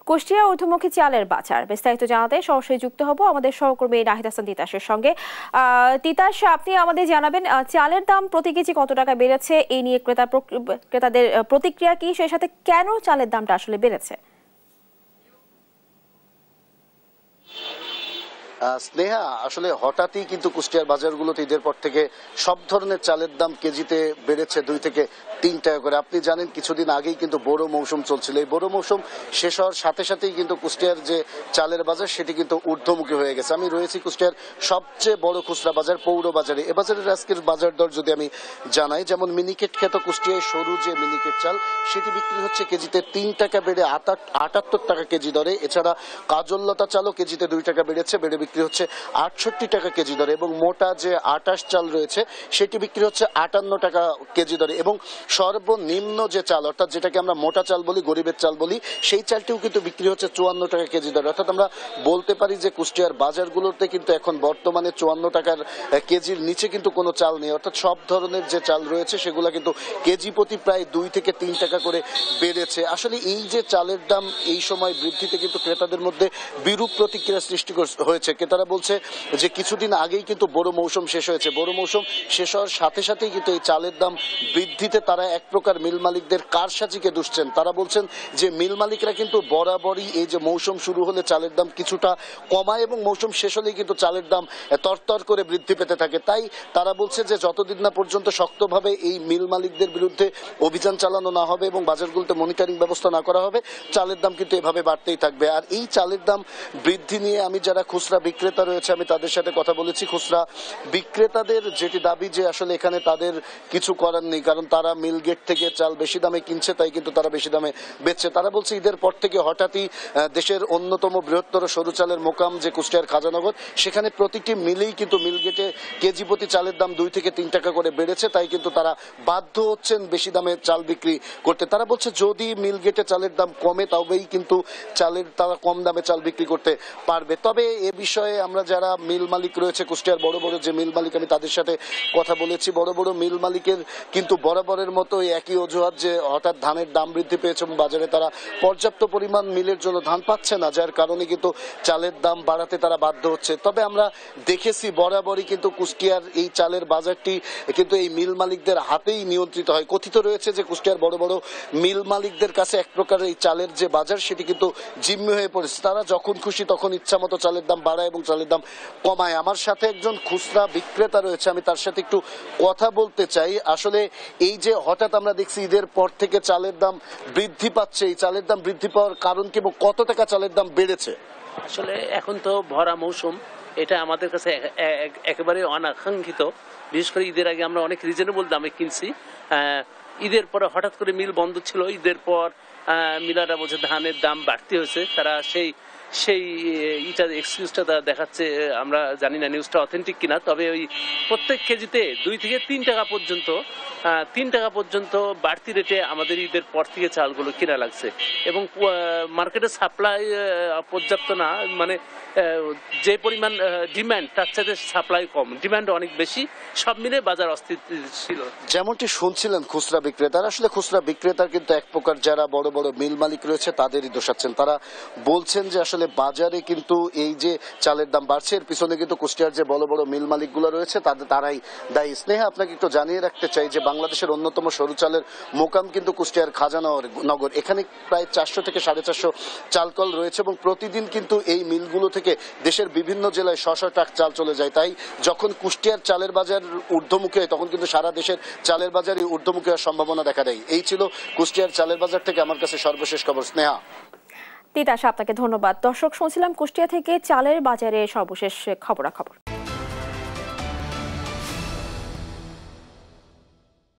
কুষ্টিয়া ঊর্ধ্বমুখী চালের বাজার বিস্তারিত জানাতে সরাসরি যুক্ত হব আমাদের সহকর্মী নাহিদ হাসান তিতাসের সঙ্গে। তিতাস, আপনি আমাদের জানাবেন চালের দাম প্রতি কেজি কত টাকা বেড়েছে, এই নিয়ে ক্রেতাদের প্রতিক্রিয়া কি, সেই সাথে কেন চালের দামটা আসলে বেড়েছে? স্নেহা, আসলে হঠাৎই কিন্তু কুষ্টিয়ার বাজারগুলোতে ঈদের পর থেকে সব ধরনের চালের দাম কেজিতে বেড়েছে 2 থেকে 3 টাকা করে। আপনি জানেন কিছুদিন আগেই কিন্তু বোরো মৌসুম চলছিল, এই বোরো মৌসুম শেষ হওয়ার সাথে সাথেই কিন্তু কুষ্টিয়ার যে চালের বাজার সেটি কিন্তু ঊর্ধ্বমুখী হয়ে গেছে। আমি রয়েছি কুষ্টিয়ার সবচেয়ে বড় খুচরা বাজার পৌর বাজারে। এ বাজারের আজকের বাজার দর যদি আমি জানাই, যেমন মিনিকেট খ্যাত কুষ্টিয়ায় সরু যে মিনিকেট চাল সেটি বিক্রি হচ্ছে কেজিতে 3 টাকা বেড়ে 78 টাকা কেজি দরে। এছাড়া কাজললতা চালও কেজিতে 2 টাকা বেড়েছে, বেড়ে বিক্রি হচ্ছে 68 টাকা কেজি দরে। এবং মোটা যে আটাশ চাল রয়েছে সেটি বিক্রি হচ্ছে 58 টাকা কেজি দরে। এবং সর্বনিম্ন যে চাল, অর্থাৎ যেটাকে আমরা মোটা চাল বলি, গরিবের চাল বলি, সেই চালটিও কিন্তু বিক্রি হচ্ছে 54 টাকা কেজি দরে। অর্থাৎ আমরা বলতে পারি যে কুষ্টিয়ার বাজারগুলোতে কিন্তু এখন বর্তমানে 54 টাকার কেজির নিচে কিন্তু কোনো চাল নেই। অর্থাৎ সব ধরনের যে চাল রয়েছে সেগুলো কিন্তু কেজি প্রতি প্রায় 2 থেকে 3 টাকা করে বেড়েছে। আসলে এই যে চালের দাম এই সময় বৃদ্ধিতে কিন্তু ক্রেতাদের মধ্যে বিরূপ প্রতিক্রিয়া সৃষ্টি হয়েছে। ক্রেতারা বলছে যে কিছুদিন আগেই কিন্তু বোরো মৌসুম শেষ হয়েছে, বোরো মৌসুম শেষ হওয়ার সাথে সাথেই কিন্তু এই চালের দাম বৃদ্ধিতে তারা এক প্রকার মিল মালিকদের কারসাজিকে দুষছেন। তারা বলছেন যে মিল মালিকরা কিন্তু বরাবরই এই যে মৌসুম শুরু হলে চালের দাম কিছুটা কমায় এবং মৌসুম শেষ হলেই কিন্তু চালের দাম তরতর করে বৃদ্ধি পেতে থাকে। তাই তারা বলছে যে যতদিন না পর্যন্ত শক্তভাবে এই মিল মালিকদের বিরুদ্ধে অভিযান চালানো না হবে এবং বাজারগুলোতে মনিটরিং ব্যবস্থা না করা হবে, চালের দাম কিন্তু এভাবে বাড়তেই থাকবে। আর এই চালের দাম বৃদ্ধি নিয়ে আমি যারা খুচরা বিক্রেতা রয়েছে আমি তাদের সাথে কথা বলেছি। খুচরা বিক্রেতাদের যেটি দাবি যে আসলে এখানে তাদের কিছু করার নেই, কারণ তারা মিল গেট থেকে চাল বেশি দামে কিনছে, তাই কিন্তু তারা বেশি দামে বেচছে। তারা বলছে ঈদের পর থেকে হঠাৎই দেশের অন্যতম বৃহত্তর সরু চালের মোকাম যে কুষ্টিয়ার খাজানগর, সেখানে প্রতিটি মিলেই কিন্তু মিল গেটে কেজি প্রতি চালের দাম 2 থেকে 3 টাকা করে বেড়েছে। তাই কিন্তু তারা বাধ্য হচ্ছেন বেশি দামে চাল বিক্রি করতে। তারা বলছে যদি মিল গেটে চালের দাম কমে তবেই কিন্তু তারা কম দামে চাল বিক্রি করতে পারবে। তবে এ বিষয়ে আমরা যারা মিল মালিক রয়েছে কুষ্টিয়ার বড় বড় যে মিল মালিক, আমি তাদের সাথে কথা বলেছি। বড় বড় মিল মালিকের কিন্তু বরাবরের মতো একই অজুহাত যে হঠাৎ ধানের দাম বৃদ্ধি পেয়েছে এবং বাজারে তারা পর্যাপ্ত পরিমাণ মিলের জন্য ধান পাচ্ছে না, যার কারণে কিন্তু চালের দাম বাড়াতে তারা বাধ্য হচ্ছে। তবে আমরা দেখেছি বরাবরই কিন্তু কুষ্টিয়ার এই চালের বাজারটি কিন্তু এই মিল মালিকদের হাতেই নিয়ন্ত্রিত হয়। কথিত রয়েছে যে কুষ্টিয়ার বড় বড় মিল মালিকদের কাছে এক প্রকার এই চালের যে বাজার সেটি কিন্তু জিম্মি হয়ে পড়েছে। তারা যখন খুশি তখন ইচ্ছা মতো চালের দাম বাড়ায় এবং চালের দাম কমায়। আমার সাথে একজন খুচরা বিক্রেতা রয়েছে, আমি তার সাথে একটু কথা বলতে চাই। আসলে এই যে হঠাৎ আমরা দেখছি ঈদের পর থেকে চালের দাম বৃদ্ধি পাচ্ছে, এই চালের দাম বৃদ্ধি পাওয়ার কারণ কি এবং কত টাকা চালের দাম বেড়েছে? আসলে এখন তো ভরা মৌসুম, এটা আমাদের কাছে একেবারে অনাকাঙ্ক্ষিত। বিশেষ করে ঈদের আগে আমরা অনেক রিজনেবল দামে কিনছি। ঈদের পরে হঠাৎ করে মিল বন্ধ ছিল, ঈদের পর মিলাররা বলছে ধানের দাম বাড়তি হয়েছে। তারা সেই এক্সকিউজটা দেখাচ্ছে। আমরা জানি না নিউজটা অথেন্টিক কিনা, তবে ওই প্রত্যেক কেজিতে 2 থেকে 3 টাকা পর্যন্ত বাড়তি রেটে আমাদের ঈদের পর থেকে চালগুলো কিনা লাগছে। এবং মার্কেটে সাপ্লাই পর্যাপ্ত না, মানে যে পরিমাণ ডিমান্ড তার চাইতে সাপ্লাই কম, ডিমান্ড অনেক বেশি। সব মিলে বাজার অস্থিতিশীল। যেমনটি শুনছিলেন খুচরা বিক্রেতারা, আসলে খুচরা বিক্রেতার কিন্তু এক প্রকার যারা বড় বড় মিল মালিক রয়েছে তাদেরই দোষাচ্ছেন। তারা বলছেন যে আসলে বাজারে কিন্তু এই যে চালের দাম বাড়ছে এর পিছনে কিন্তু কুষ্টিয়ার যে বড় বড় মিল মালিকগুলো রয়েছে তারাই দায়ী। স্নেহা, আপনাকে একটু জানিয়ে রাখতে চাই যে বাংলাদেশের অন্যতম সরু চালের মোকাম কিন্তু কুষ্টিয়ার খাজানগর। এখানে প্রায় 400 থেকে 450 চালকল রয়েছে এবং প্রতিদিন কিন্তু এই মিলগুলো থেকে দেশের বিভিন্ন জেলায় 100 ট্রাক চাল চলে যায়। তাই যখন কুষ্টিয়ার চালের বাজার ঊর্ধ্বমুখী হয় তখন কিন্তু সারা দেশের চালের বাজারই ঊর্ধ্বমুখী হওয়ার সম্ভাবনা দেখা দেয়। এই ছিল কুষ্টিয়ার চালের বাজার থেকে আমার কাছে সর্বশেষ খবর। স্নেহা। তিতাস, আপনাকে ধন্যবাদ। দর্শক, শুনছিলাম কুষ্টিয়া থেকে চালের বাজারে সর্বশেষ খবরাখবর।